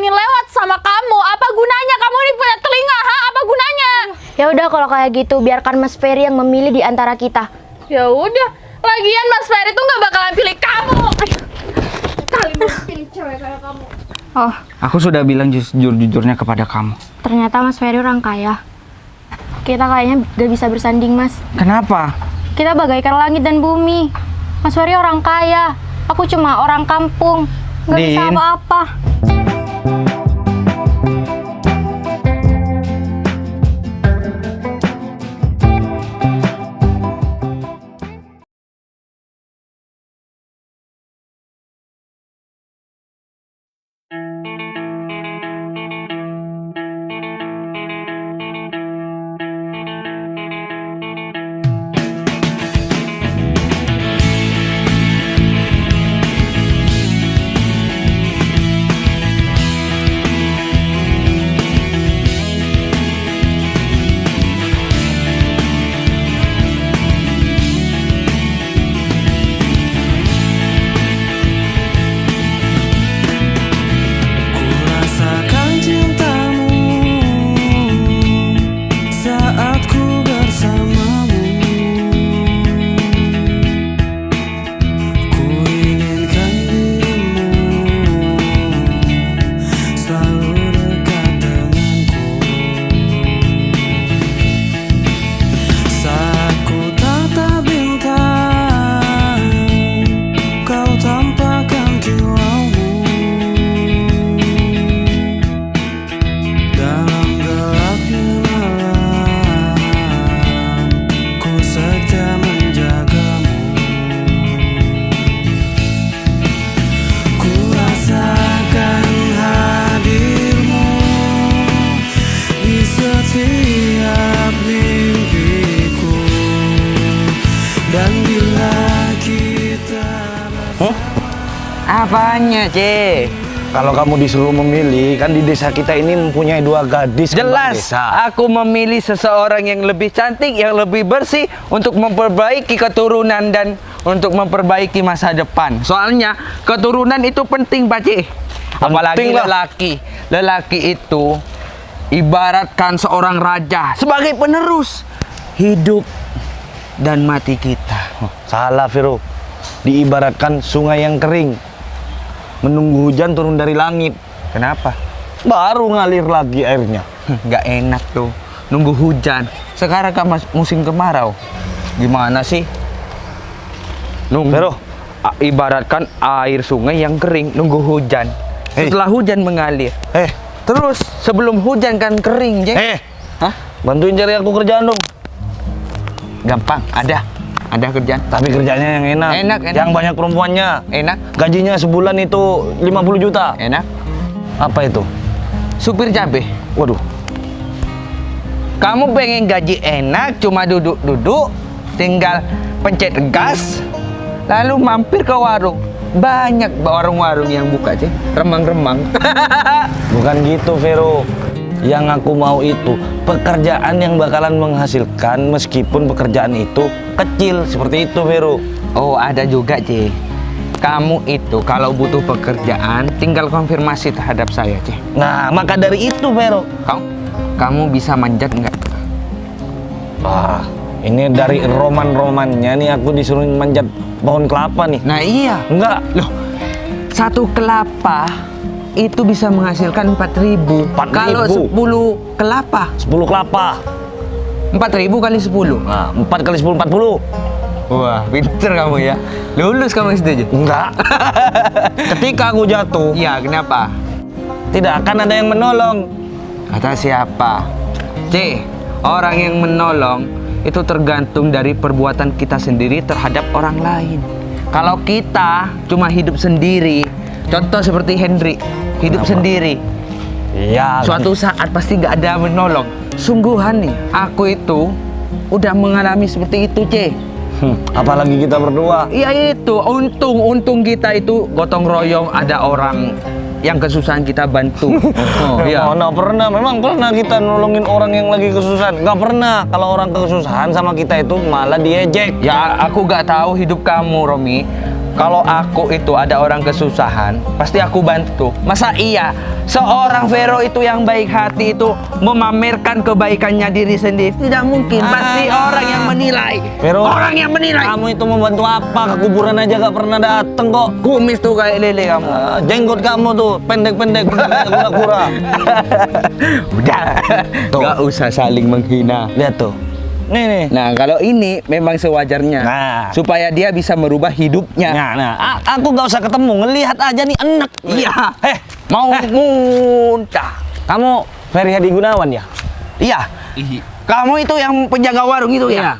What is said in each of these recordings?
ini lewat sama kamu, apa gunanya kamu ini punya telinga, ha? Apa gunanya? Ya udah kalau kayak gitu biarkan Mas Ferry yang memilih di antara kita. Ya udah, lagian Mas Ferry tuh nggak bakalan pilih kamu. Kali mau pilih cewek kayak kamu. Oh, Aku sudah bilang jujur-jujurnya kepada kamu. ternyata Mas Ferry orang kaya. Kita kayaknya gak bisa bersanding, Mas. Kenapa? Kita bagaikan langit dan bumi. Mas Ferry orang kaya, aku cuma orang kampung. Gak bisa Din. apa-apa. Rasakan cintamu saat ku bersamamu. Ku inginkan dirimu selalu dekat denganku. Saat ku tatap bintang, kau tampakkan kilaumu. Dalam gelapnya malam, ku setia menjagamu. Ku rasakan hadirmu di setiap mimpiku. Dan bila kita Apanya, C? Kalau kamu disuruh memilih, kan di desa kita ini mempunyai 2 gadis kembang Jelas, desa. aku memilih seseorang yang lebih cantik, yang lebih bersih untuk memperbaiki keturunan dan untuk memperbaiki masa depan. Soalnya keturunan itu penting, Pak Cik. Apalagi Penting lah. lelaki. Lelaki itu ibaratkan seorang raja sebagai penerus hidup dan mati kita. Salah, Vero. Diibaratkan sungai yang kering, menunggu hujan turun dari langit, Kenapa? baru ngalir lagi airnya. Nggak enak tuh nunggu hujan. Sekarang kan musim kemarau. Gimana sih? Nunggu. Vero. Ibaratkan air sungai yang kering nunggu hujan. Hei. Setelah hujan mengalir. Eh, Terus sebelum hujan kan kering, Jeng. Hah? bantuin cari aku kerjaan dong. Gampang, ada kerjaan. Tapi kerjanya yang enak. Enak. Yang banyak perempuannya. Enak, Gajinya sebulan itu 50 juta. enak. Apa itu? Supir cabe. Waduh. Kamu pengen gaji enak, cuma duduk-duduk, tinggal pencet gas, lalu mampir ke warung. Banyak warung-warung yang buka, Ceng. Remang-remang. Bukan gitu, Vero. Yang aku mau itu pekerjaan yang bakalan menghasilkan meskipun pekerjaan itu kecil. Seperti itu, Vero. Oh, ada juga, C. Kamu itu kalau butuh pekerjaan, tinggal konfirmasi terhadap saya, C. Nah, maka dari itu, Vero. Kamu bisa manjat nggak? Wah, ini dari roman-romannya nih aku disuruh manjat pohon kelapa nih. Nah, iya. Enggak. Loh, satu kelapa itu bisa menghasilkan 4.000. 4.000. Kalau 10 kelapa, 10 kelapa. 4.000 kali 10. Nah, 4 kali 10, 40. Wah, pinter kamu ya. Lulus kamu SD aja. Enggak. Ketika aku jatuh, Iya, kenapa? tidak akan ada yang menolong. Kata siapa? C. Orang yang menolong itu tergantung dari perbuatan kita sendiri terhadap orang lain. Kalau kita cuma hidup sendiri, contoh seperti Henry, hidup Kenapa? sendiri. Iya. Suatu saat pasti nggak ada yang menolong. Sungguhan nih, aku itu udah mengalami seperti itu, C. Apalagi kita berdua. Iya itu, untung kita itu gotong royong, ada orang yang kesusahan kita bantu. Oh iya. Mana pernah, memang pernah kita nolongin orang yang lagi kesusahan. Nggak pernah. Kalau orang kesusahan sama kita itu malah diejek. Ya aku nggak tahu hidup kamu, Romi. kalau aku itu ada orang kesusahan, pasti aku bantu. Masa iya seorang Vero itu yang baik hati itu memamerkan kebaikannya diri sendiri? Tidak mungkin. Pasti orang yang menilai. Vero, Orang yang menilai. kamu itu membantu apa? Ke kuburan aja gak pernah dateng kok. Kumis tuh kayak lele kamu. Jenggot kamu tuh pendek-pendek, kura-kura. Udah. Tuh. Gak usah saling menghina. Lihat tuh. Nih. Nah, kalau ini memang sewajarnya. Nah. Supaya dia bisa merubah hidupnya. Aku gak usah ketemu, ngelihat aja nih enak. Iya. Mau muntah. kamu Ferry Hadi Gunawan ya? Iya. Kamu itu yang penjaga warung itu ya?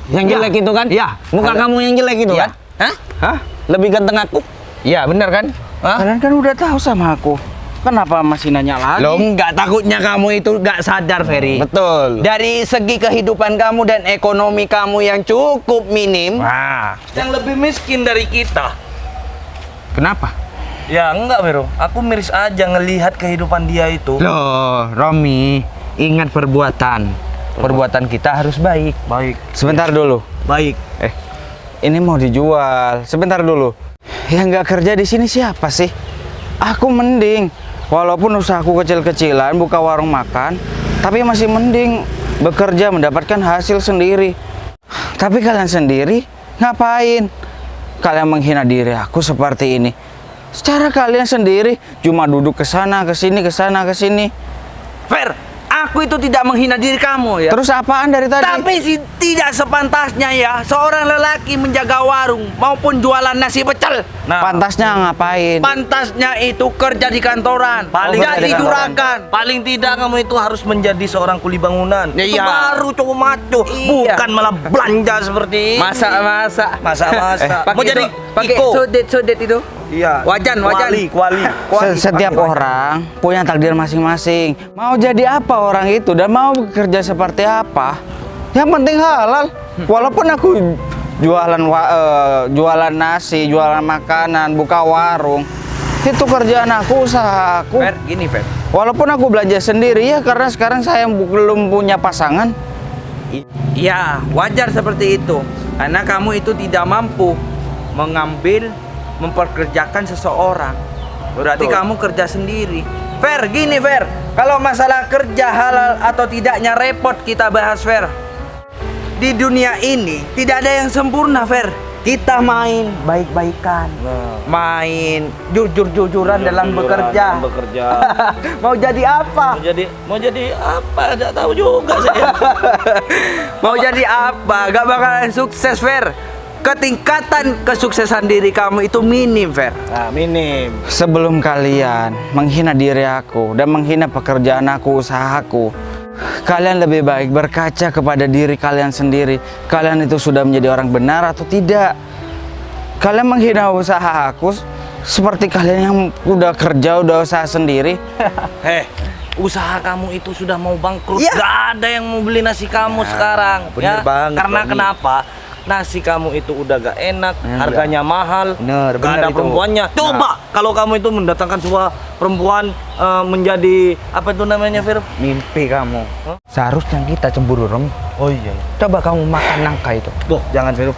Yang jelek itu kan? Iya. Muka kamu yang jelek itu Iya. kan? Hah? Hah? Lebih ganteng aku? Iya, benar kan? Hah? Kalian kan udah tahu sama aku. Kenapa masih nanya lagi? Lo enggak, takutnya kamu itu enggak sadar, Ferry. Betul. Dari segi kehidupan kamu dan ekonomi kamu yang cukup minim. Wah, yang lebih miskin dari kita. Kenapa? Ya enggak, Vero. Aku miris aja ngelihat kehidupan dia itu. Loh, Romi, ingat perbuatan. Perbuatan kita harus baik. Baik, Sebentar dulu. baik. Ini mau dijual. Sebentar dulu. Yang nggak kerja di sini siapa sih? Aku mending. Walaupun usahaku kecil-kecilan buka warung makan, tapi masih mending bekerja mendapatkan hasil sendiri. Tapi kalian sendiri ngapain? Kalian menghina diri aku seperti ini. Secara kalian sendiri cuma duduk ke sana, ke sini, ke sana, ke sini. Fer, aku itu tidak menghina diri kamu ya. Terus apaan dari tadi? Tapi sih tidak sepantasnya ya seorang lelaki menjaga warung maupun jualan nasi pecel. Nah, Pantasnya ngapain? Pantasnya itu kerja di kantoran, paling jadi tidak- juragan. Paling tidak kamu itu harus menjadi seorang kuli bangunan. Ya, Itu iya. baru cowok maco, Iya. bukan malah belanja seperti ini. Masa-masa. Masa-masa. Pakai Mau jadi pakai Iko. sodet itu. Iya. Wajan. Kuali. Setiap orang punya takdir masing-masing. Mau jadi apa orang itu dan mau bekerja seperti apa? Yang penting halal. Walaupun aku jualan nasi, jualan makanan, buka warung, itu kerjaan aku, usaha aku. Fer, gini Fer. Walaupun aku belanja sendiri ya karena sekarang saya belum punya pasangan. Iya, wajar seperti itu. Karena kamu itu tidak mampu memperkerjakan seseorang. Berarti Betul. kamu kerja sendiri. Fer, gini Fer. Kalau masalah kerja halal atau tidaknya repot kita bahas Fer. Di dunia ini tidak ada yang sempurna Fer. Kita main baik-baikan, main jujur-jujuran dalam bekerja. Bekerja. Mau jadi apa? Mau jadi apa? Tidak tahu juga saya. Mau jadi apa? Gak bakalan sukses, Fer. Ketingkatan kesuksesan diri kamu itu minim, Fer. Nah, minim. Sebelum kalian menghina diri aku dan menghina pekerjaan aku, usahaku, kalian lebih baik berkaca kepada diri kalian sendiri. Kalian itu sudah menjadi orang benar atau tidak? Kalian menghina usaha aku seperti kalian yang udah kerja, udah usaha sendiri. Usaha kamu itu sudah mau bangkrut. Iya. Gak ada yang mau beli nasi kamu sekarang. bener banget, Karena Romi. kenapa? Nasi kamu itu udah gak enak, harganya mahal, Bener, gak bener ada itu. perempuannya. Coba kalau kamu itu mendatangkan sebuah perempuan menjadi apa itu namanya, Fir? Mimpi kamu. Seharusnya kita cemburu, Rom. Oh iya. Coba kamu makan nangka itu. Tuh, jangan, Fir.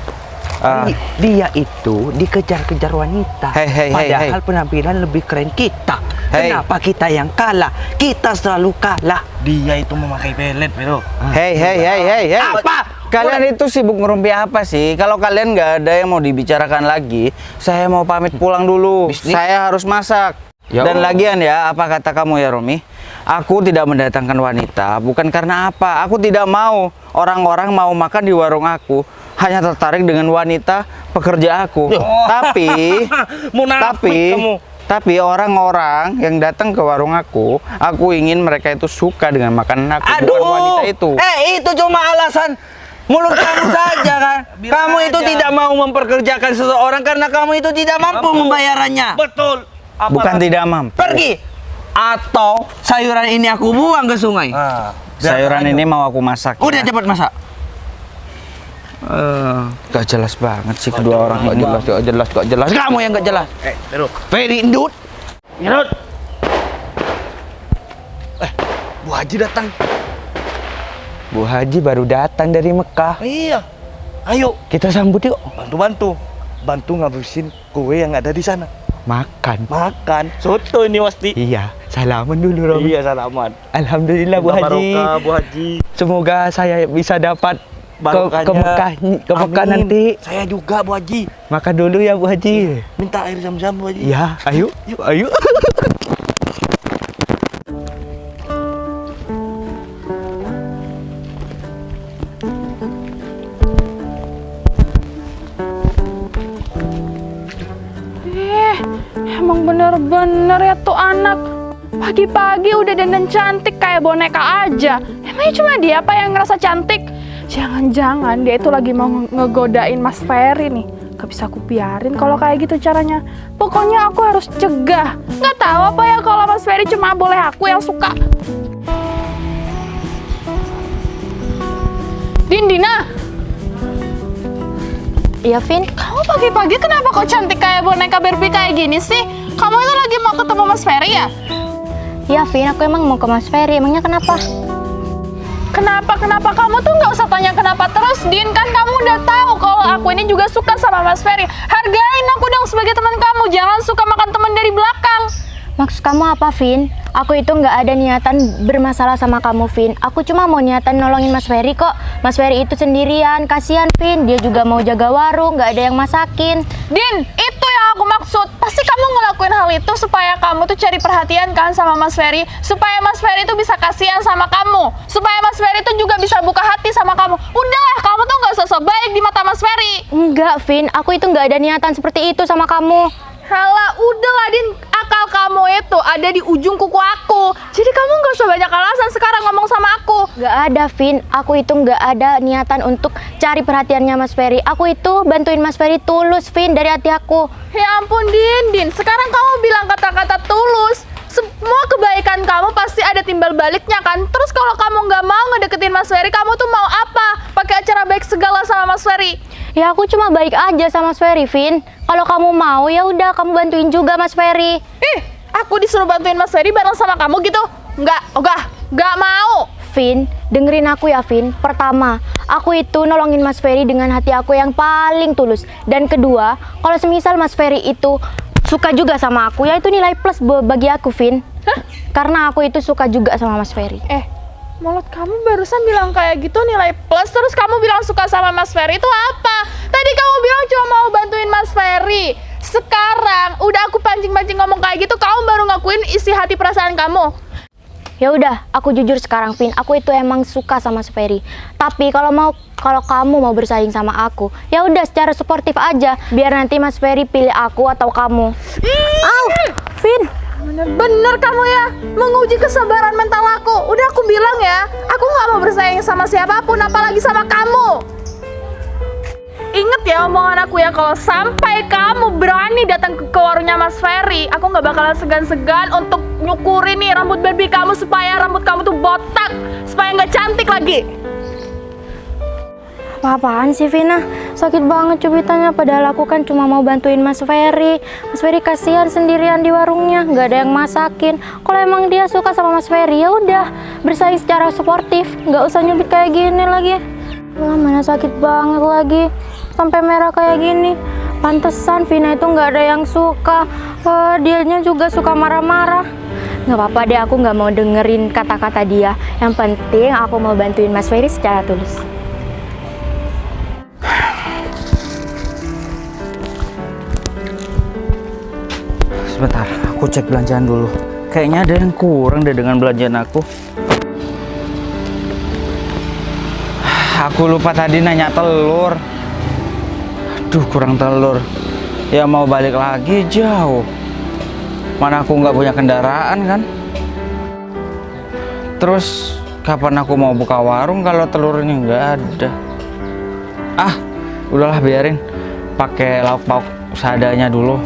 Dia itu dikejar-kejar wanita. Hei. Padahal penampilan lebih keren kita. Hei. Kenapa kita yang kalah? Kita selalu kalah. Dia itu memakai pelet, Fir. Hei. Apa? Kalian itu sibuk ngerumpi apa sih? Kalau kalian nggak ada yang mau dibicarakan lagi, saya mau pamit pulang dulu. Saya harus masak. Ya Dan Allah. lagian ya, apa kata kamu ya Romi? Aku tidak mendatangkan wanita, bukan karena apa. Aku tidak mau orang-orang mau makan di warung aku hanya tertarik dengan wanita pekerja aku. Munafik kamu. Tapi orang-orang yang datang ke warung aku ingin mereka itu suka dengan makanan aku, bukan wanita itu. Itu cuma alasan mulut kamu saja kan. Bilang Kamu itu aja. tidak mau memperkerjakan seseorang karena kamu itu tidak mampu membayarannya. Betul. Bukan tidak mampu. Pergi. Atau sayuran ini aku buang ke sungai. Sayuran ini mau aku masak. Udah ya. cepat masak. Gak jelas banget sih kedua orang ini. Gak jelas. Kamu yang gak jelas. Fir. Very indut. Nyerut. Bu Haji datang. Bu Haji baru datang dari Mekah. Iya. Ayo, Kita sambut yuk. bantu-bantu. bantu ngabisin kue yang ada di sana. Makan. Makan soto ini pasti. Iya, salaman dulu Romi. Iya, salaman. Alhamdulillah Bu Haji. Barokah, Bu Haji. Semoga saya bisa dapat Barokahnya. keberkah Amin. nanti. Saya juga Bu Haji. Makan dulu ya Bu Haji. Minta air zam-zam Bu Haji. Ya, ayo. Ayo. Emang bener-bener ya tuh anak. Pagi-pagi udah dandan cantik kayak boneka aja. Emangnya cuma dia apa yang ngerasa cantik? Jangan-jangan dia itu lagi mau ngegodain Mas Ferry nih. Gak bisa aku biarin kalau kayak gitu caranya. Pokoknya aku harus cegah. Gak tahu apa ya kalau Mas Ferry cuma boleh aku yang suka. Dina. Iya, Vin. Kamu pagi-pagi kenapa kok cantik kayak boneka Barbie kayak gini sih? Kamu itu lagi mau ketemu Mas Ferry ya? Iya, Vin. Aku emang mau ke Mas Ferry. Emangnya kenapa? Kenapa kamu tuh nggak usah tanya kenapa terus, Din. Kan kamu udah tahu kalau aku ini juga suka sama Mas Ferry. Hargain aku dong sebagai teman kamu. Jangan suka makan teman dari belakang. Maksud kamu apa, Vin? Aku itu nggak ada niatan bermasalah sama kamu, Vin. Aku cuma mau niatan nolongin Mas Ferry kok. Mas Ferry itu sendirian, kasihan, Vin. Dia juga mau jaga warung, nggak ada yang masakin. Din, itu yang aku maksud. Pasti kamu ngelakuin hal itu supaya kamu tuh cari perhatian kan sama Mas Ferry. Supaya Mas Ferry tuh bisa kasihan sama kamu. Supaya Mas Ferry tuh juga bisa buka hati sama kamu. Udahlah, kamu tuh nggak sosok baik di mata Mas Ferry. Enggak, Vin. Aku itu nggak ada niatan seperti itu sama kamu. Halah, udahlah Din, akal kamu itu ada di ujung kuku aku. Jadi kamu nggak usah banyak alasan sekarang ngomong sama aku. Nggak ada, Vin. Aku itu nggak ada niatan untuk cari perhatiannya Mas Ferry. Aku itu bantuin Mas Ferry tulus, Vin, dari hati aku. Ya ampun Din, sekarang kamu bilang kata-kata tulus. Semua kebaikan kamu pasti ada timbal baliknya kan. Terus kalau kamu nggak mau ngedeketin Mas Ferry, kamu tuh mau apa? Pakai acara baik segala sama Mas Ferry. Ya aku cuma baik aja sama Mas Ferry, Vin. Kalau kamu mau ya udah kamu bantuin juga Mas Ferry. Aku disuruh bantuin Mas Ferry bareng sama kamu gitu? Nggak mau. Vin, dengerin aku ya, Vin. Pertama, aku itu nolongin Mas Ferry dengan hati aku yang paling tulus. Dan kedua, kalau semisal Mas Ferry itu suka juga sama aku, ya itu nilai plus bagi aku, Vin. Karena aku itu suka juga sama Mas Ferry. Mulut kamu barusan bilang kayak gitu nilai plus, terus kamu bilang suka sama Mas Ferry itu apa? Tadi kamu bilang cuma mau bantuin Mas Ferry. Sekarang udah aku pancing-pancing ngomong kayak gitu, kamu baru ngakuin isi hati perasaan kamu. Ya udah, aku jujur sekarang, Vin. Aku itu emang suka sama Mas Ferry. Tapi kalau kamu mau bersaing sama aku, ya udah secara suportif aja. Biar nanti Mas Ferry pilih aku atau kamu. Vin. Bener-bener kamu ya, menguji kesabaran mental aku. Udah aku bilang ya, aku nggak mau bersaing sama siapapun, apalagi sama kamu. Ingat ya omongan aku ya, kalau sampai kamu berani datang ke warungnya Mas Ferry, aku nggak bakalan segan-segan untuk nyukurin nih rambut Barbie kamu supaya rambut kamu tuh botak, supaya nggak cantik lagi. Apa-apaan sih, Vina? Sakit banget cubitannya, padahal aku kan cuma mau bantuin Mas Ferry. Mas Ferry kasihan sendirian di warungnya, nggak ada yang masakin. Kalau emang dia suka sama Mas Ferry, ya udah bersaing secara suportif, nggak usah nyubit kayak gini lagi. Wah, mana sakit banget lagi, sampai merah kayak gini. Pantesan Vina itu nggak ada yang suka. Dianya juga suka marah-marah. Nggak apa-apa deh, aku nggak mau dengerin kata-kata dia. Yang penting aku mau bantuin Mas Ferry secara tulus. Sebentar, aku cek belanjaan dulu. Kayaknya ada yang kurang deh dengan belanjaan aku. Aku lupa tadi nanya telur. Aduh, kurang telur. Ya mau balik lagi jauh. Mana aku nggak punya kendaraan kan? Terus kapan aku mau buka warung kalau telurnya nggak ada? Udahlah biarin. Pakai lauk pauk seadanya dulu.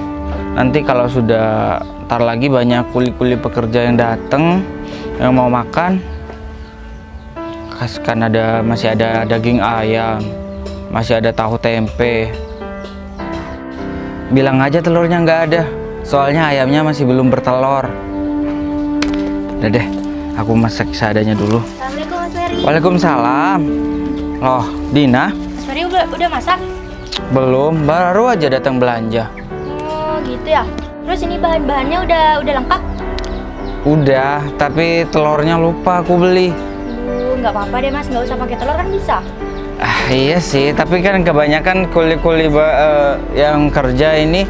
Nanti kalau sudah ntar lagi banyak kuli-kuli pekerja yang datang yang mau makan, kan masih ada daging ayam, masih ada tahu tempe. Bilang aja telurnya nggak ada, soalnya ayamnya masih belum bertelur. Udah deh, aku masak seadanya dulu. Assalamualaikum Mas Ferry. Waalaikumsalam. Loh, Dina? Mas Ferry udah masak? Belum, baru aja datang belanja. Oh gitu ya. Terus ini bahan-bahannya udah lengkap? Udah, tapi telurnya lupa aku beli. Nggak apa-apa deh mas, nggak usah pakai telur kan bisa. Iya sih, tapi kan kebanyakan kuli-kuli yang kerja ini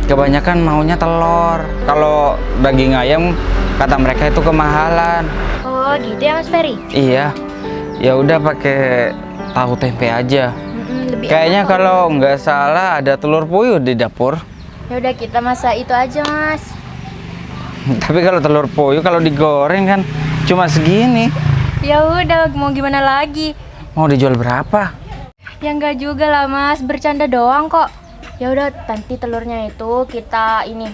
kebanyakan maunya telur. Kalau daging ayam kata mereka itu kemahalan. Oh gitu ya mas Ferry. Iya, ya udah pakai tahu tempe aja. Lebih Kayaknya enak kalau nggak salah ada telur puyuh di dapur. Ya udah kita masak itu aja mas. Tapi kalau telur puyuh kalau digoreng kan cuma segini. Ya udah, mau gimana lagi? Mau dijual berapa? Ya enggak juga lah mas, bercanda doang kok. Ya udah, nanti telurnya itu kita ini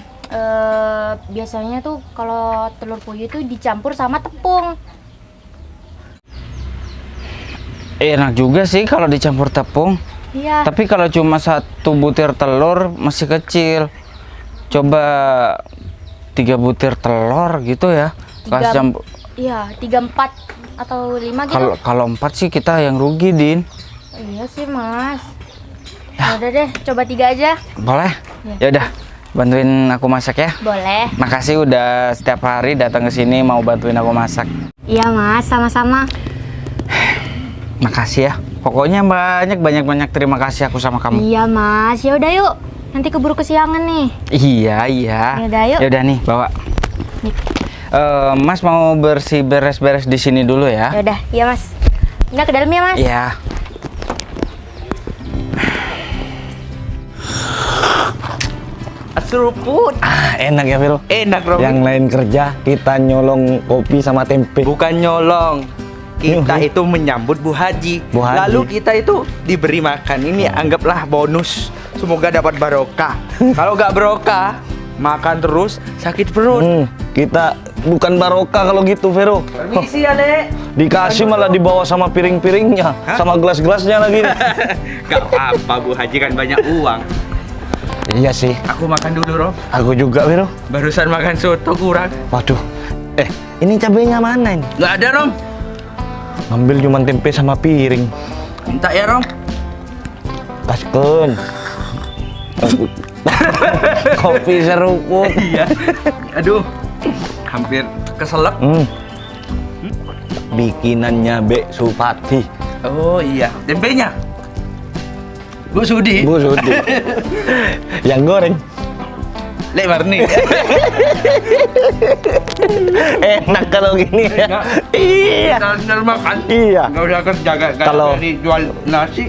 biasanya tuh kalau telur puyuh itu dicampur sama tepung. Enak juga sih kalau dicampur tepung. Iya. Tapi kalau cuma 1 butir telur masih kecil. Coba 3 butir telur gitu ya. Kasih campur. Iya, 3, 4 atau 5 gitu. Kalau 4 sih kita yang rugi, Din. Iya sih mas. Ya udah deh, coba 3 aja. Boleh? Ya udah, bantuin aku masak ya. Boleh. Makasih udah setiap hari datang ke sini mau bantuin aku masak. Iya mas, sama-sama. Makasih ya. Pokoknya banyak terima kasih aku sama kamu. Iya mas, ya udah yuk. Nanti keburu kesiangan nih. Iya. Yaudah, yuk. Yaudah nih, bawa. Nih. Mas mau beres-beres di sini dulu ya. Ya udah, iya mas. Udah ke dalam ya mas. Iya. Seruput. Enak ya Vero. Enak, Romi. Yang lain kerja, kita nyolong kopi sama tempe. Bukan nyolong. Kita Yuhu. itu menyambut Bu Haji. Bu Haji. Lalu kita itu diberi makan. Ini anggaplah bonus. Semoga dapat barokah. Kalau nggak barokah, makan terus sakit perut. Kita bukan barokah kalau gitu Vero. Permisi ya, Dek. Dikasih malah dibawa sama piring-piringnya, sama gelas-gelasnya lagi. Gak apa-apa, Bu Haji kan banyak uang. Iya sih, Aku makan dulu, Rom. aku juga Vero. Barusan makan soto kurang. Waduh, ini cabenya mana ini? Nggak ada, Rom. Ngambil cuma tempe sama piring. Minta ya, Rom. Kasken. Kopi seruput. Iya. Aduh, hampir keselak. Bikinannya Bek Supati. Oh iya, tempenya. Bu Sudi. Bu Sudi. Yang goreng. Lek Marni. Enak kalau gini ya. Enak. Iya. Benar makan. Iya. Nggak usah kerja, nggak Kalau- jadi jual nasi.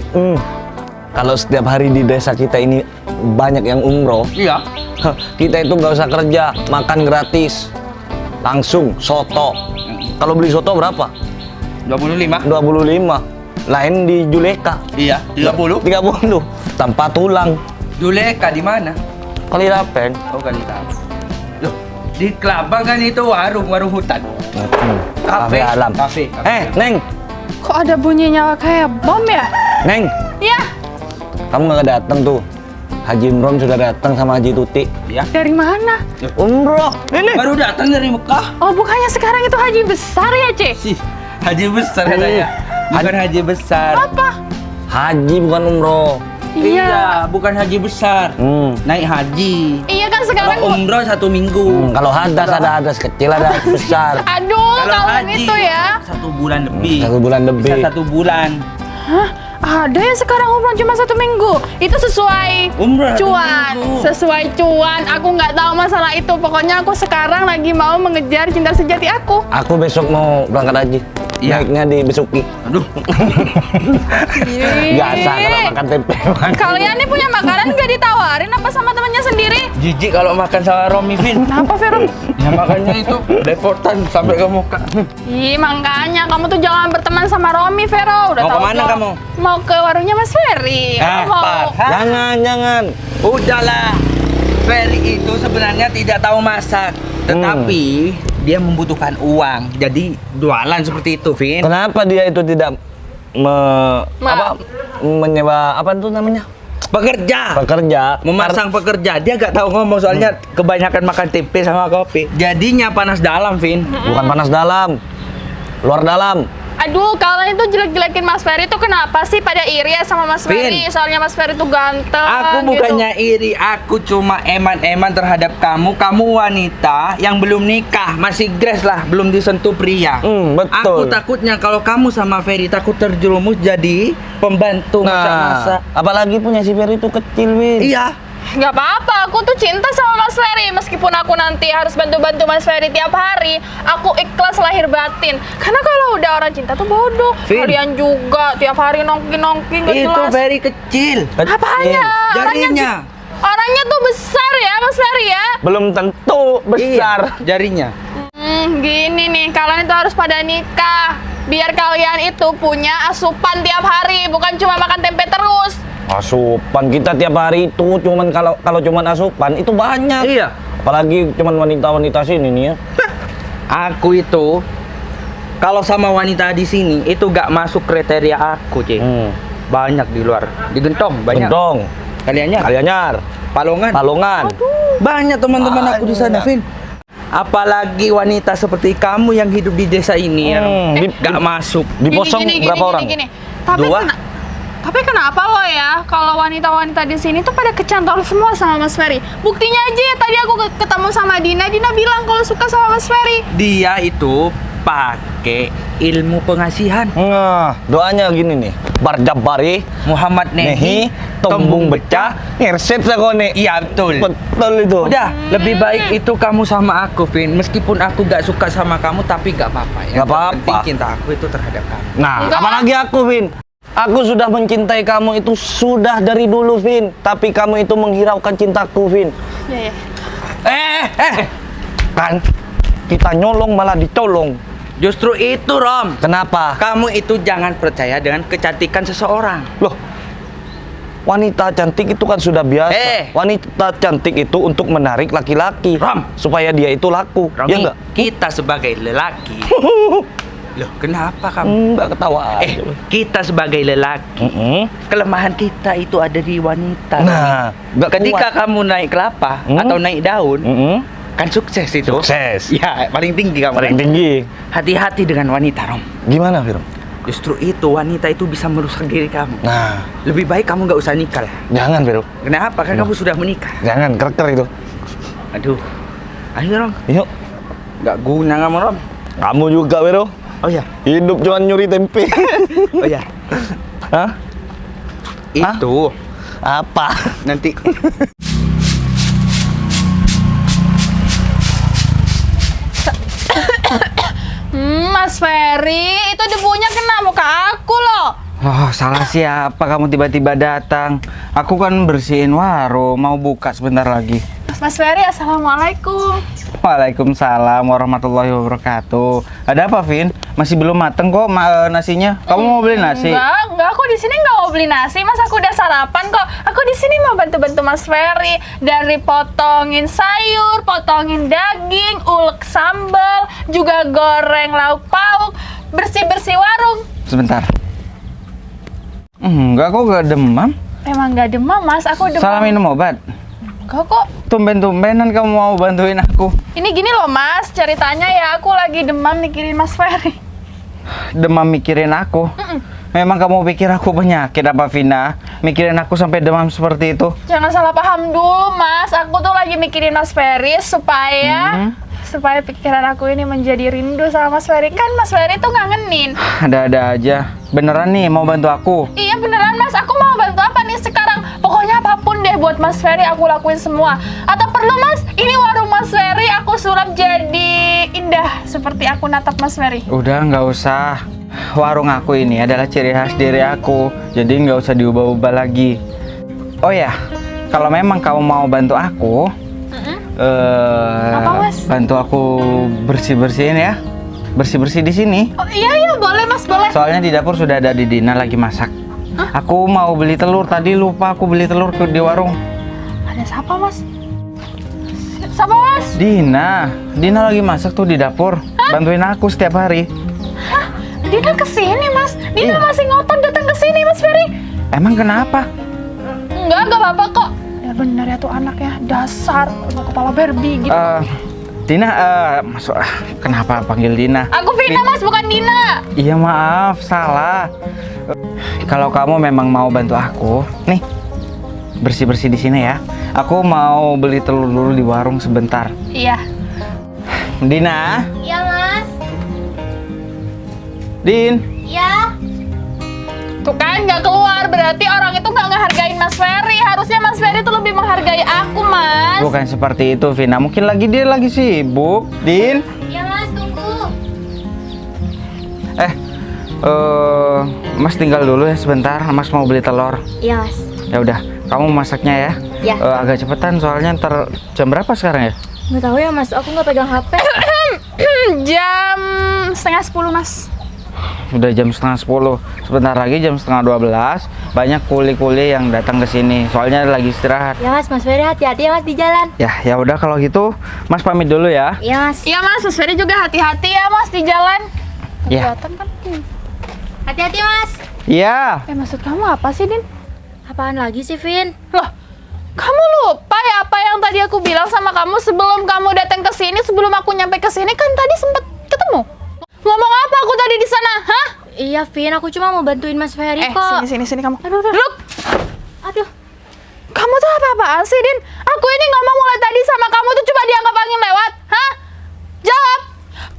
Kalau setiap hari di desa kita ini banyak yang umroh, Iya. kita itu nggak usah kerja, makan gratis, langsung soto. Kalau beli soto berapa? 25. 25. Lain di Juleka. Iya, 30. 30. Tanpa tulang. Juleka di mana? Kali lapen. Oh, kan tahu. Loh, di Kelabang kan itu warung hutan. Kafe alam. Kafe. Neng, Kok ada bunyinya kayak bom ya? Neng, Iya. kamu nggak datang tuh. Haji Imron sudah datang sama Haji Tuti. Ya. Dari mana? Umroh. Ini. Baru datang dari Mekah. Oh, bukannya sekarang itu haji besar ya, Ce? Sih, haji besar katanya. Bukan haji besar. Apa? Haji bukan umroh. Iya, bukan haji besar. Naik haji. Iya kan sekarang. Kalau umroh 1 minggu. Kalau hadas ada hadas kecil, ada hadas besar. Aduh, Kalau kawan haji itu ya. 1 bulan lebih. 1 bulan lebih. Bisa 1 bulan. Hah? Ada yang sekarang umroh cuma 1 minggu. Itu sesuai Umroh 1 cuan. minggu. Sesuai cuan. Aku nggak tahu masalah itu. Pokoknya aku sekarang lagi mau mengejar cinta sejati aku. Aku besok mau berangkat haji. Iya. Naiknya di Besuki. Aduh. Biasa kalau makan tempe. Kalian nih punya makanan nggak ditawarin apa sama temannya sendiri? Jijik kalau makan sama Romi, Vin. Kenapa, Vero? Ya makanya itu lepotan sampai ke muka. Ih, makanya kamu tuh jangan berteman sama Romi, Vero. Udah Mau tahu kemana kok. kamu? Mau ke warungnya Mas Ferry. Aku mau. Jangan. Udahlah. Ferry itu sebenarnya tidak tahu masak, tetapi dia membutuhkan uang. Jadi jualan seperti itu, Vin. Kenapa dia itu tidak menyewa apa itu namanya? Pekerja. Memasang pekerja. Dia nggak tahu ngomong soalnya kebanyakan makan tempe sama kopi. Jadinya panas dalam, Vin. Bukan panas dalam. Luar dalam. Aduh, kalian itu jelek-jelekin Mas Ferry itu kenapa sih pada iri ya sama Mas Vin. Ferry? Soalnya Mas Ferry itu ganteng. Aku gitu. bukannya iri, aku cuma eman-eman terhadap kamu. Kamu wanita yang belum nikah, masih grace lah, belum disentuh pria. Aku Betul. takutnya kalau kamu sama Ferry takut terjerumus jadi pembantu masak-masak. apalagi punya si Ferry itu kecil, Win. Iya. Gak apa-apa, aku tuh cinta sama Mas Ferry. Meskipun aku nanti harus bantu-bantu Mas Ferry tiap hari, aku ikhlas lahir batin. Karena kalau udah orang cinta tuh bodoh. Vin. Kalian juga tiap hari nongki-nongki gak Itu jelas. Ferry kecil. Apanya? Jarinya. Orangnya tuh besar ya Mas Ferry ya. Belum tentu besar. Iya, jarinya. Gini nih, kalian itu harus pada nikah. Biar kalian itu punya asupan tiap hari, bukan cuma makan tempe terus. Asupan kita tiap hari itu cuman kalau cuman asupan itu banyak. Iya. Apalagi cuman wanita-wanita sini nih ya. Aku itu kalau sama wanita di sini itu gak masuk kriteria aku, Cik. Banyak di luar. Di Gentong banyak. Gentong, Kaliannya? Kalianyar, Palongan. Palongan. Banyak teman-teman aku di sana, Vin. Apalagi wanita seperti kamu yang hidup di desa ini ya. Gak masuk. Di Posong berapa orang? Tapi Dua. tapi kenapa lo ya kalau wanita-wanita di sini tuh pada kecantol semua sama Mas Ferry? Buktinya aja ya tadi aku ketemu sama Dina bilang kalau suka sama Mas Ferry. Dia itu pakai ilmu pengasihan. Nah, doanya gini nih. Barjabari, Muhammad Nehi, tombung becah, ngerset sakone. Iya betul. Betul itu. Udah, lebih baik itu kamu sama aku, Vin. Meskipun aku gak suka sama kamu, tapi gak apa-apa ya. Gak apa-apa. Yang penting cinta aku itu terhadap kamu. Nah, Enggak. apalagi aku, Vin. Aku sudah mencintai kamu itu sudah dari dulu, Vin. Tapi kamu itu menghiraukan cintaku, Vin. Iya, ya. Kan kita nyolong malah dicolong. Justru itu, Rom. Kenapa? Kamu itu jangan percaya dengan kecantikan seseorang. Loh, wanita cantik itu kan sudah biasa. Wanita cantik itu untuk menarik laki-laki, Ram. supaya dia itu laku. Romi, Ya enggak? kita sebagai lelaki. Loh, kenapa kamu? Enggak ketawa aja. Kita sebagai lelaki, kelemahan kita itu ada di wanita. Nah, nggak ketika kuat. kamu naik kelapa atau naik daun, kan sukses itu. Sukses. Ya, paling tinggi kamu. Paling tinggi. Hati-hati dengan wanita, Rom. Gimana, Fir? Justru itu wanita itu bisa merusak diri kamu. Nah, Lebih baik kamu nggak usah nikah lah. jangan, Fir. Kenapa? Kan kamu sudah menikah. Jangan, keker itu. Aduh. Ayo, Rom. Yuk. Nggak guna kamu, Rom. Kamu juga, Fir. Oh ya. Hidup cuma nyuri tempe. Oh ya. Hah? Itu Apa? nanti Mas Ferry, itu debunya kena muka aku loh. Oh, salah siapa kamu tiba-tiba datang? Aku kan bersihin warung, mau buka sebentar lagi. Mas Ferry, assalamualaikum. Waalaikumsalam warahmatullahi wabarakatuh. Ada apa, Vin? Masih belum mateng kok nasinya. Kamu mau beli nasi? Enggak, aku di sini nggak mau beli nasi, Mas. Aku udah sarapan kok. Aku di sini mau bantu-bantu Mas Ferry dari potongin sayur, potongin daging, ulek sambal, juga goreng lauk pauk, bersih-bersih warung. Sebentar. Enggak kok, gak demam. Emang nggak demam, Mas. Aku demam. Salah minum obat. Enggak kok. Tumben-tumbenan kamu mau bantuin aku. Ini gini loh, Mas. Ceritanya ya aku lagi demam mikirin Mas Ferry. Demam mikirin aku. Memang kamu pikir aku penyakit apa, Vina? Mikirin aku sampai demam seperti itu. Jangan salah paham dulu, Mas. Aku tuh lagi mikirin Mas Ferry supaya pikiran aku ini menjadi rindu sama Mas Ferry. Kan Mas Ferry tuh ngangenin. Ada-ada aja. Beneran nih mau bantu aku? Iya beneran, Mas. Aku mau bantu apa nih sekarang? Pokoknya apapun deh buat Mas Ferry aku lakuin semua. Atau perlu, Mas, ini warung Mas Ferry aku sulap jadi indah seperti aku natap Mas Ferry. Udah, nggak usah. Warung aku ini adalah ciri khas diri aku. Jadi nggak usah diubah-ubah lagi. Oh ya, kalau memang kamu mau bantu aku, Apa, Mas? bantu aku bersih-bersihin ya. Bersih-bersih di sini. Oh iya boleh, Mas, boleh. Soalnya di dapur sudah ada di Dina lagi masak. Aku mau beli telur, tadi lupa aku beli telur di warung. Ada siapa, Mas? Siapa, Mas? Dina lagi masak tuh di dapur. Bantuin aku setiap hari. Dina kesini, Mas. Dina masih ngotot datang ke sini, Mas Ferry. Emang kenapa? Enggak apa-apa kok. Ya benar ya tuh anak ya, dasar kepala Barbie gitu. Dina, masuk. Kenapa panggil Dina? Aku Vina mas, bukan Dina. Iya maaf, salah. Kalau kamu memang mau bantu aku, nih bersih-bersih di sini ya. Aku mau beli telur dulu di warung sebentar. Iya. Dina, Iya mas. Din. Iya. Tuh kan nggak keluar, berarti orang itu nggak ngehargain Mas Ferry. Harusnya Mas Ferry tuh lebih menghargai aku, Mas. Bukan seperti itu, Vina. Mungkin dia lagi sibuk. Din. Iya mas, tunggu. Mas tinggal dulu ya sebentar. Mas mau beli telur. Iya mas. Ya udah, kamu masaknya ya. Ya. Agak cepetan soalnya ntar jam berapa sekarang ya? Nggak tahu ya mas, aku nggak pegang HP. Jam 9:30 Mas. Udah jam 11:30. Sebentar lagi jam 11:30. Banyak kuli-kuli yang datang ke sini. Soalnya lagi istirahat. Ya mas, Mas Ferry hati-hati ya mas di jalan. Ya udah kalau gitu, Mas pamit dulu ya. Iya mas. Iya Mas, Mas Ferry juga hati-hati ya Mas di jalan. Ya. Kelihatan kan? Hati-hati mas. Iya. Maksud kamu apa sih, Din? Apaan lagi sih, Vin? Loh, kamu lupa ya apa yang tadi aku bilang sama kamu sebelum kamu datang ke sini, sebelum aku nyampe ke sini kan tadi sempat ketemu. Ngomong apa aku tadi di sana? Hah? Iya, Vin, aku cuma mau bantuin Mas Ferry kok. Sini kamu. Aduh. Look, Aduh. kamu tuh apa-apaan sih, Din? Aku ini ngomong mulai tadi sama kamu tuh cuma dianggap angin lewat. Hah? Jawab.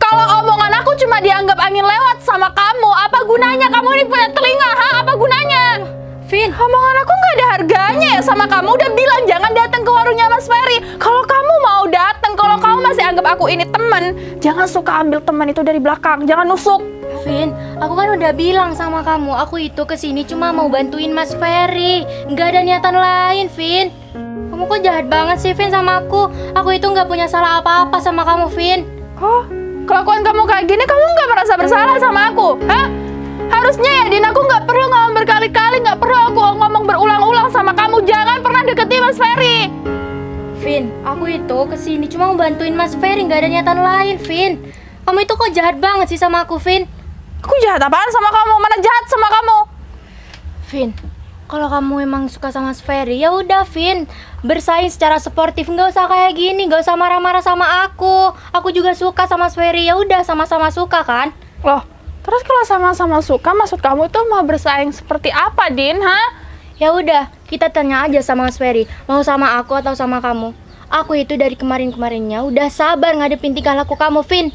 Kalau omongan aku cuma dianggap angin lewat sama kamu, apa gunanya kamu ini punya telinga? Hah? Apa gunanya? Vin, Omongan aku nggak ada harganya ya sama kamu. Udah bilang jangan datang ke warungnya Mas Ferry. Kalau kamu mau datang, kalau kamu masih anggap aku ini teman, jangan suka ambil teman itu dari belakang. Jangan nusuk. Vin, aku kan udah bilang sama kamu, aku itu kesini cuma mau bantuin Mas Ferry. Nggak ada niatan lain, Vin. Kamu kok jahat banget sih, Vin, sama aku. Aku itu nggak punya salah apa-apa sama kamu, Vin. Oh, kelakuan kamu kayak gini, kamu nggak merasa bersalah sama aku? Hah? Harusnya ya, Din, aku nggak perlu ngomong berkali-kali, nggak perlu aku ngomong berulang-ulang sama kamu. Jangan pernah deketi Mas Ferry. Vin, aku itu kesini cuma mau bantuin Mas Ferry, nggak ada niatan lain, Vin. Kamu itu kok jahat banget sih sama aku, Vin. Aku jahat apaan sama kamu? Mana jahat sama kamu? Vin, kalau kamu emang suka sama Mas Ferry, ya udah, Vin. Bersaing secara sportif, nggak usah kayak gini, nggak usah marah-marah sama aku. Aku juga suka sama Mas Ferry, ya udah, sama-sama suka kan? Loh, terus kalau sama-sama suka, maksud kamu tuh mau bersaing seperti apa, Din? Hah? Ya udah, kita tanya aja sama Mas Ferry, mau sama aku atau sama kamu. Aku itu dari kemarin-kemarinnya udah sabar ngadepin tingkah laku kamu, Vin.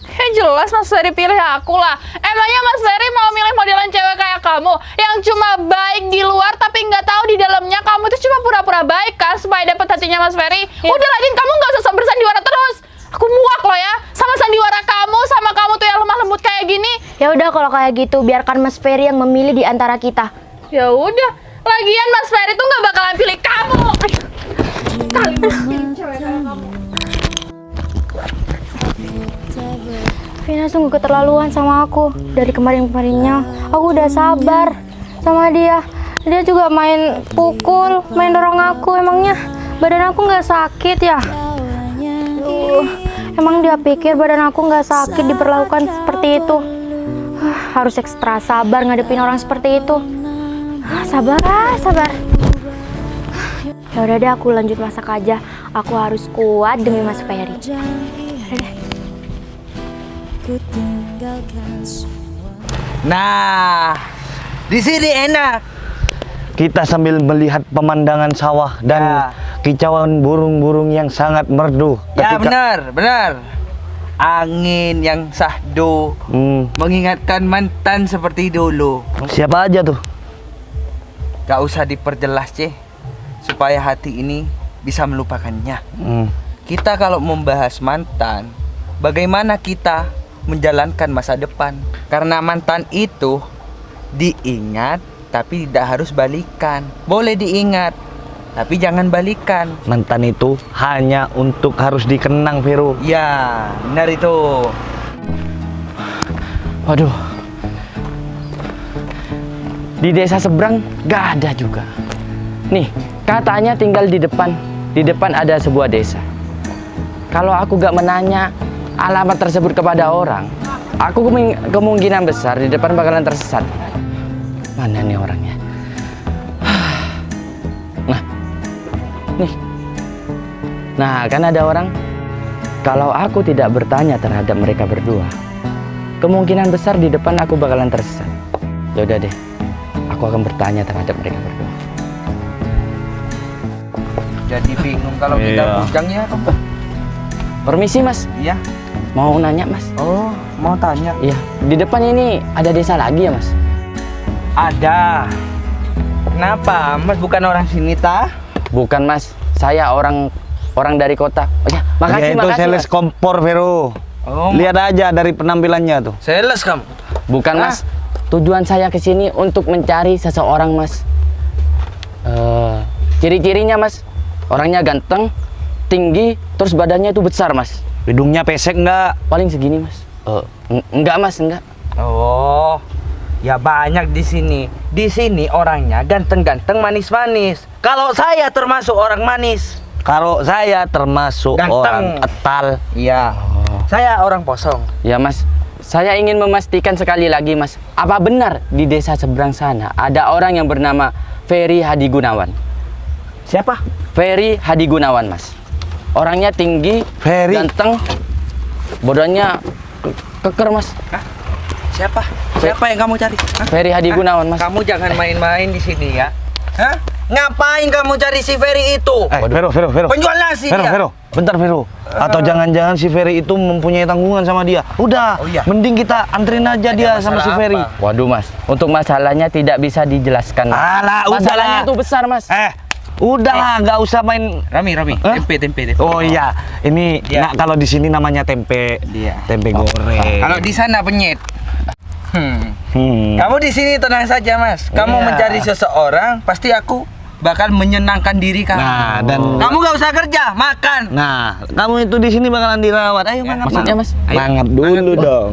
Ya jelas Mas Ferry pilih aku lah. Emangnya Mas Ferry mau milih modelan cewek kayak kamu yang cuma baik di luar tapi nggak tahu di dalamnya kamu tuh cuma pura-pura baik kan supaya dapat hatinya Mas Ferry? Udah lah, Din, kamu nggak usah sok bersandiwara terus. Aku muak loh ya sama sandiwara kamu, sama kamu tuh yang lemah lembut kayak gini. Ya udah kalau kayak gitu, biarkan Mas Ferry yang memilih di antara kita. Ya udah, lagian Mas Ferry tuh nggak bakalan pilih kamu. Kali pilih cewek kayak kamu. Vina sungguh keterlaluan sama aku. Dari kemarin-kemarinnya aku udah sabar sama dia. Dia juga main pukul, main dorong aku. Emangnya badan aku nggak sakit ya? Emang dia pikir badan aku nggak sakit diperlakukan seperti itu? Harus ekstra sabar ngadepin orang seperti itu. Sabar. Ya udah deh, aku lanjut masak aja. Aku harus kuat demi Mas Ferry. Nah, di sini enak. Kita sambil melihat pemandangan sawah dan Ya. kicauan burung-burung yang sangat merdu. Ya benar. Angin yang sahdu mengingatkan mantan seperti dulu. Siapa aja tuh? Gak usah diperjelas, Ceh, supaya hati ini bisa melupakannya. Kita kalau membahas mantan, bagaimana kita menjalankan masa depan? Karena mantan itu diingat tapi tidak harus balikan. Boleh diingat tapi jangan balikan. Mantan itu hanya untuk harus dikenang, Vero. Ya, benar itu. Waduh. Di desa seberang gak ada juga. Nih, katanya tinggal di depan. Di depan ada sebuah desa. Kalau aku gak menanya alamat tersebut kepada orang, aku kemungkinan besar di depan bakalan tersesat. Mana nih orangnya? Nah, nih. Nah, kan ada orang. Kalau aku tidak bertanya terhadap mereka berdua, kemungkinan besar di depan aku bakalan tersesat. Yaudah deh, aku akan bertanya terhadap mereka berdua. Jadi bingung kalau kita Iya. bujang ya. Permisi mas, Iya. mau nanya mas? Oh, mau tanya. Iya, di depan ini ada desa lagi ya mas? Ada. Kenapa? Mas bukan orang sini ta? Bukan mas, saya orang dari kota. Oh ya, makasih, Ya, itu makasih sales mas. kompor, Vero. Oh, Lihat aja dari penampilannya tuh. sales kamu. Bukan mas, tujuan saya ke sini untuk mencari seseorang mas. Ciri-cirinya mas, orangnya ganteng, tinggi, terus badannya itu besar mas. Hidungnya pesek nggak? Paling segini mas. Enggak mas, enggak. Oh, ya banyak di sini. Di sini orangnya ganteng-ganteng, manis-manis. Kalau saya termasuk orang manis. Kalau saya termasuk Ganteng. orang etal. Iya. Saya orang posong. Ya mas, saya ingin memastikan sekali lagi mas, apa benar di desa seberang sana ada orang yang bernama Ferry Hadi Gunawan? Siapa? Ferry Hadi Gunawan mas. Orangnya tinggi, Ferry. ganteng, badannya keker mas. Siapa? Siapa yang kamu cari? Hah? Ferry Hadi Gunawan mas. Kamu jangan main-main di sini ya. Hah? Ngapain kamu cari si Ferry itu? Vero. Penjual nasi dia. Vero. Bentar, Vero. Atau jangan-jangan si Ferry itu mempunyai tanggungan sama dia. Udah, Oh, iya. mending kita anterin aja dia sama si masalah Ferry. apa? Waduh mas, untuk masalahnya tidak bisa dijelaskan. Mas. Alah, Masalahnya udahlah. itu besar mas. Udahlah, nggak usah main. Rami. Hah? Tempe. Oh iya, ini Iya. kalau di sini namanya tempe. Iya. Tempe goreng. Kalau di sana penyet. Hmm. Kamu di sini tenang saja, Mas. Kamu Iya. mencari seseorang, pasti aku bakal menyenangkan diri kamu. Nah, dan Kamu gak usah kerja, makan. nah, kamu itu di sini bakalan dirawat. Ayo mangap. Maksudnya, Mas? Ayo. Mangap dulu dong.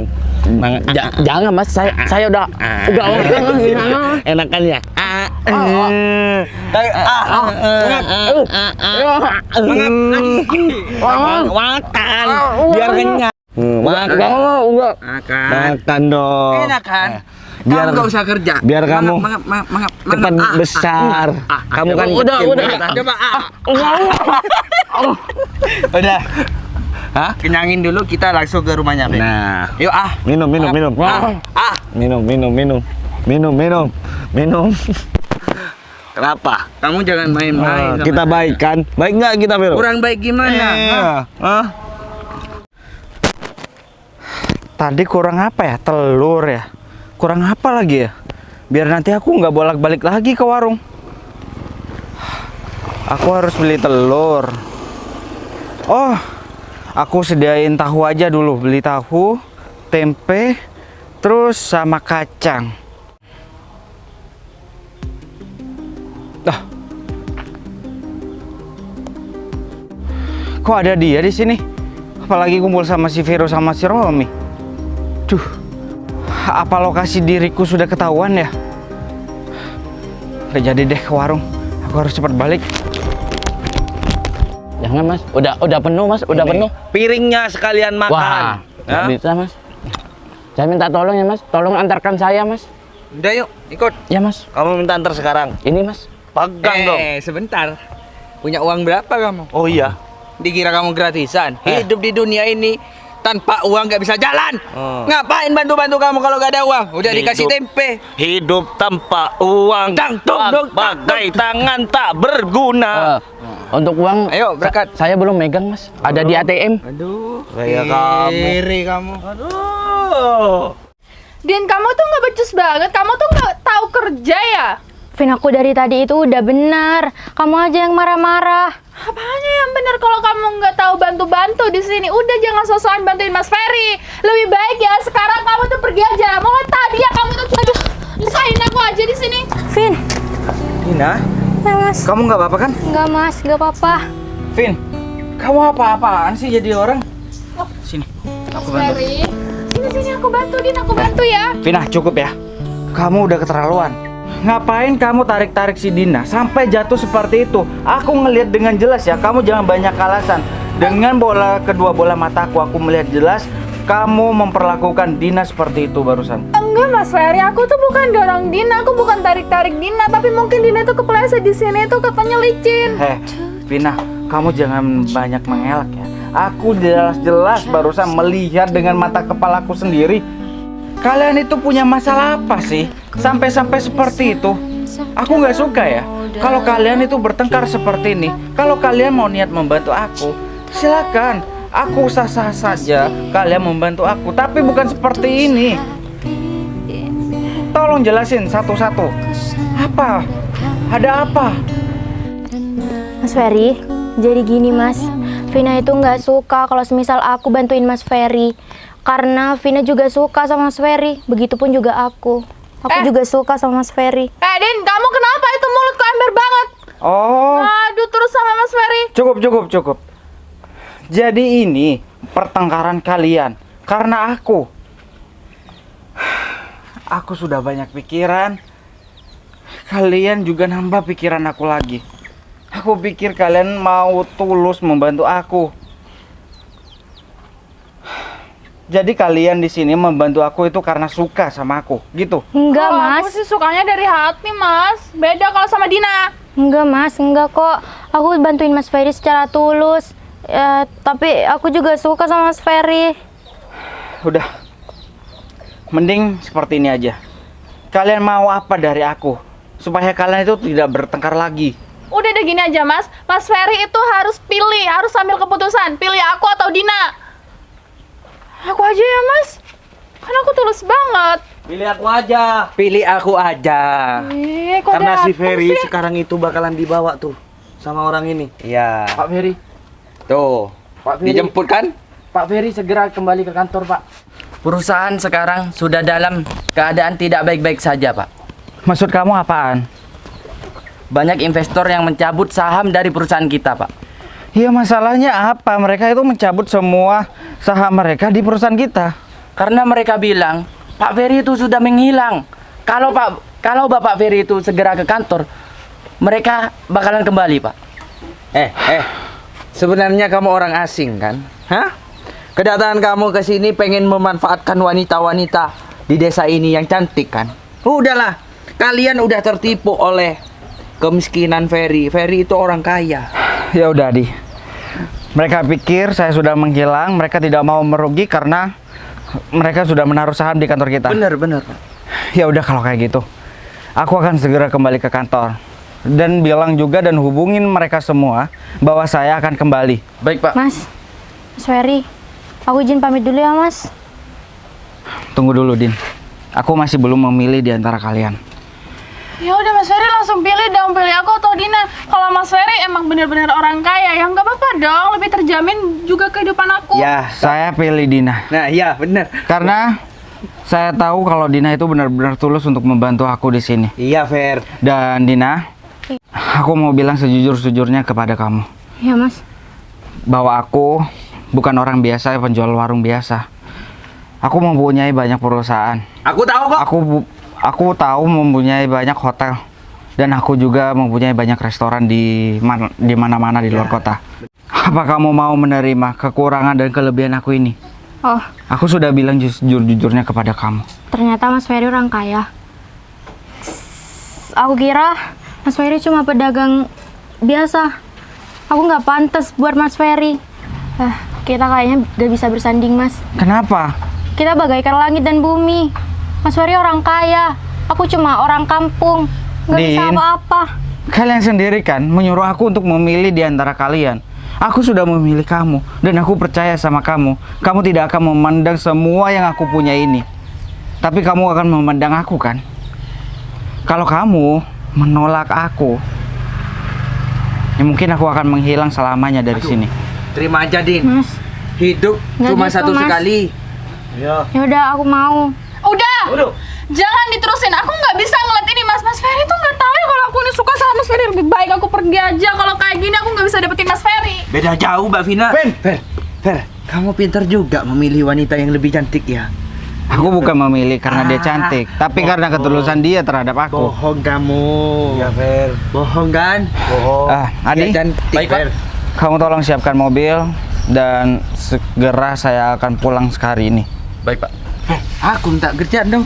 Jangan mas, saya udah Enakan ya. Makan biar kenyang. Makan dong. Enak kan? Biar Kamu gak usah kerja. biar kamu mangap. cepat besar. Kamu kan Udah. kecil. Coba. Udah. Hah? Kenyangin dulu, kita langsung ke rumahnya. Beb. Nah, Yuk minum. Minum. Kenapa? Kamu jangan main-main. sama Kita saya. baik kan? Baik nggak kita, Vero? Kurang baik gimana? Hah? Hah? Tadi kurang apa ya? Telur ya? Kurang apa lagi ya? Biar nanti aku nggak bolak-balik lagi ke warung. Aku harus beli telur. Oh, aku sediain tahu aja dulu. Beli tahu, tempe, terus sama kacang. Kok ada dia di sini? Apalagi kumpul sama si Vero sama si Romi. Duh, apa lokasi diriku sudah ketahuan ya? Gak jadi deh ke warung. Aku harus cepat balik. Jangan mas, udah penuh mas, udah penuh. Piringnya sekalian makan. Wah, nggak Hah? bisa mas. Saya minta tolong ya mas, tolong antarkan saya mas. Udah yuk, ikut. Ya mas, Kamu minta antar sekarang. ini mas. Pegang dong. Sebentar. Punya uang berapa kamu? Oh iya. Dikira kamu gratisan. Hidup di dunia ini tanpa uang gak bisa jalan. Ngapain bantu-bantu kamu kalau gak ada uang? Udah dikasih tempe. Hidup tanpa uang. Bagai tangan tak berguna. Untuk uang, Ayo, berangkat. saya belum megang mas. Ada di ATM. Aduh, Kayak kamu. iri kamu. Din, kamu tuh nggak becus banget. Kamu tuh nggak tahu kerja ya? Vin, aku dari tadi itu udah benar. Kamu aja yang marah-marah. Apanya yang benar kalau kamu nggak tahu bantu-bantu di sini? Udah jangan sosokan bantuin Mas Ferry. Lebih baik ya sekarang kamu tuh pergi aja. Mau tadi ya kamu tuh aduh, nyusahin aku aja di sini. Vin, Dina, ya mas. kamu nggak apa-apa kan? Enggak mas, enggak apa-apa. Vin, kamu apa-apaan sih jadi orang? Sini, Mas Ferry, sini aku bantu Din, aku bantu ya. Vina, cukup ya. Kamu udah keterlaluan. Ngapain kamu tarik-tarik si Dina sampai jatuh seperti itu? Aku ngelihat dengan jelas ya, kamu jangan banyak alasan. Dengan kedua bola mataku, aku melihat jelas kamu memperlakukan Dina seperti itu barusan. Enggak Mas Ferry, aku tuh bukan dorong Dina, aku bukan tarik-tarik Dina, tapi mungkin Dina tuh kepleset di sini tuh katanya licin. Vina, kamu jangan banyak mengelak ya. Aku jelas-jelas barusan melihat dengan mata kepalaku sendiri. Kalian itu punya masalah apa sih? Sampai-sampai seperti itu. Aku nggak suka ya. Kalau kalian itu bertengkar seperti ini. Kalau kalian mau niat membantu aku, silakan. Aku sah-sah saja kalian membantu aku. Tapi bukan seperti ini. Tolong jelasin satu-satu. Apa? Ada apa? Mas Ferry, jadi gini Mas, Vina itu nggak suka kalau semisal aku bantuin Mas Ferry. Karena Vina juga suka sama Mas Ferry, begitupun juga aku. Aku juga suka sama Mas Ferry. Din, kamu kenapa itu mulut kok ember banget? Oh, Aduh, terus sama Mas Ferry. cukup. Jadi ini pertengkaran kalian karena aku. Aku sudah banyak pikiran. Kalian juga nambah pikiran aku lagi. Aku pikir kalian mau tulus membantu aku. Jadi kalian di sini membantu aku itu karena suka sama aku, gitu? Enggak Kalau Mas. aku sih sukanya dari hati, Mas. Beda kalau sama Dina. Enggak Mas, enggak kok. Aku bantuin Mas Ferry secara tulus. Tapi aku juga suka sama Mas Ferry. Udah. Mending seperti ini aja. Kalian mau apa dari aku? Supaya kalian itu tidak bertengkar lagi. Udah deh gini aja, Mas. Mas Ferry itu harus pilih, harus ambil keputusan. Pilih aku atau Dina. Aku aja ya, Mas. Kan aku tulus banget. Pilih aku aja. Pilih aku aja. Kok Karena si dateng Ferry sih? sekarang itu bakalan dibawa tuh sama orang ini. Iya. Pak Ferry, Tuh. Pak Ferry. Dijemput kan? Pak Ferry segera kembali ke kantor, Pak. Perusahaan sekarang sudah dalam keadaan tidak baik-baik saja, Pak. Maksud kamu apaan? Banyak investor yang mencabut saham dari perusahaan kita, Pak. Iya, masalahnya apa? Mereka itu mencabut semua saham mereka di perusahaan kita. Karena mereka bilang Pak Ferry itu sudah menghilang. Kalau Bapak Ferry itu segera ke kantor, mereka bakalan kembali, Pak. Sebenarnya kamu orang asing kan? Hah? Kedatangan kamu ke sini pengen memanfaatkan wanita-wanita di desa ini yang cantik kan? Udahlah, kalian udah tertipu oleh kemiskinan Ferry. Ferry itu orang kaya. Ya udah, Di. Mereka pikir saya sudah menghilang, mereka tidak mau merugi karena mereka sudah menaruh saham di kantor kita. Bener. Ya udah kalau kayak gitu. Aku akan segera kembali ke kantor. Dan bilang juga dan hubungin mereka semua bahwa saya akan kembali. Baik, Pak. Mas Ferry, aku izin pamit dulu ya Mas. Tunggu dulu, Din. Aku masih belum memilih di antara kalian. Ya udah Mas Ferry langsung pilih dong, pilih aku atau Dina. Kalau Mas Ferry emang bener-bener orang kaya, ya nggak apa-apa dong, lebih terjamin juga kehidupan aku. Ya, Saya pilih Dina. nah iya bener. Karena saya tahu kalau Dina itu benar-benar tulus untuk membantu aku di sini. Iya, Fer. Dan Dina, aku mau bilang sejujur-jujurnya kepada kamu Ya Mas. bahwa aku bukan orang biasa, penjual warung biasa. Aku mempunyai banyak perusahaan. Aku tahu kok. Aku tahu mempunyai banyak hotel dan aku juga mempunyai banyak restoran di mana-mana di luar kota. Apa kamu mau menerima kekurangan dan kelebihan aku ini? Oh, Aku sudah bilang jujur-jujurnya kepada kamu. ternyata Mas Ferry orang kaya. Aku kira Mas Ferry cuma pedagang biasa. Aku nggak pantas buat Mas Ferry. Kita kayaknya gak bisa bersanding Mas. Kenapa? Kita bagaikan langit dan bumi. Mas Ferry orang kaya. Aku cuma orang kampung. Gak bisa Din. apa-apa. Kalian sendiri kan menyuruh aku untuk memilih di antara kalian. Aku sudah memilih kamu dan aku percaya sama kamu. Kamu tidak akan memandang semua yang aku punya ini. Tapi kamu akan memandang aku kan? Kalau kamu menolak aku, ya mungkin aku akan menghilang selamanya dari sini. Terima aja, Din. Mas, Hidup Nggak cuma gitu, satu Mas. sekali. ya udah aku mau. Udah, jangan diterusin. Aku nggak bisa ngeliat ini, Mas. Mas Ferry tuh nggak tahu ya kalau aku ini suka sama Mas Ferry. Lebih baik aku pergi aja. Kalau kayak gini aku nggak bisa dapetin Mas Ferry. Beda jauh, Mbak Vina. Fer, kamu pintar juga memilih wanita yang lebih cantik ya. Aku bukan memilih karena dia cantik, tapi karena ketulusan dia terhadap aku. Bohong kamu. Ya, Fer. Bohong kan? Bohong. Adi, cantik, Baik, Pak. Fer. kamu tolong siapkan mobil dan segera saya akan pulang hari ini. Baik, Pak. Aku minta kerjaan dong.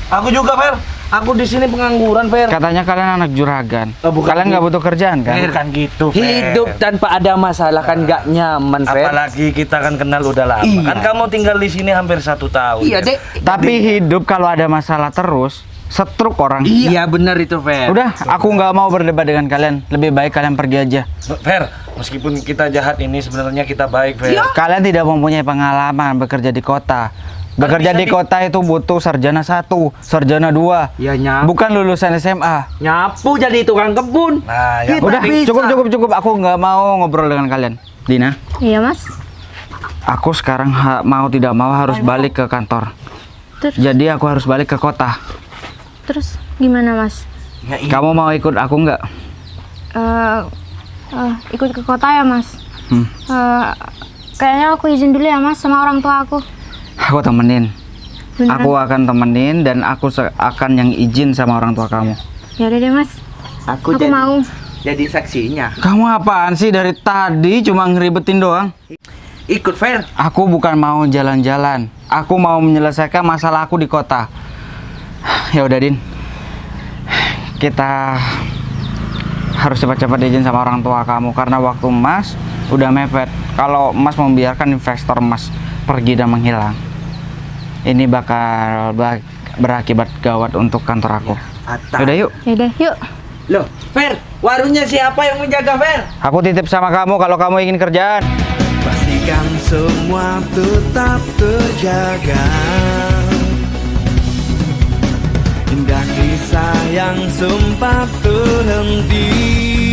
Aku juga, Fer. Aku di sini pengangguran, Fer. Katanya kalian anak juragan. Bukan Kalian nggak butuh kerjaan kan? Bukan gitu, Fer. Hidup tanpa ada masalah kan gak nyaman, Fer. Apalagi kita kan kenal udah lama. Iya. Kan kamu tinggal di sini hampir 1 tahun. Iya, Dek. Tapi hidup kalau ada masalah terus, setruk orang. Iya, benar itu, Fer. Udah, aku nggak mau berdebat dengan kalian. Lebih baik kalian pergi aja. Fer, meskipun kita jahat ini sebenarnya kita baik, Fer. Kalian tidak mempunyai pengalaman bekerja di kota. Bekerja di kota itu butuh sarjana 1, sarjana 2. Ya, nyapu. Bukan lulusan SMA. Nyapu jadi tukang kebun. Nah, yang Kita Udah, bisa. cukup. Aku nggak mau ngobrol dengan kalian. Dina, Iya mas. aku sekarang mau tidak mau harus balik ke kantor. Terus, Jadi aku harus balik ke kota. terus gimana mas? Kamu mau ikut aku nggak? Ikut ke kota ya mas? Hmm. Kayaknya aku izin dulu ya mas sama orang tua aku. Aku temenin. Beneran? Aku akan temenin dan aku akan yang izin sama orang tua kamu. Ya udah deh mas. Aku Aku mau. jadi saksinya. Kamu apaan sih dari tadi cuma ngeribetin doang? Ikut, Fer. Aku bukan mau jalan-jalan. Aku mau menyelesaikan masalah aku di kota. Ya udah, Din. Kita harus cepat-cepat izin sama orang tua kamu karena waktu Mas udah mepet. Kalau Mas membiarkan investor Mas pergi dan menghilang, ini bakal berakibat gawat untuk kantor aku. Udah yuk. Ya udah yuk. Loh, Fer, warungnya siapa yang menjaga, Fer? Aku titip sama kamu kalau kamu ingin kerjaan. Pastikan semua tetap terjaga. Indah kisah yang sempat terhenti.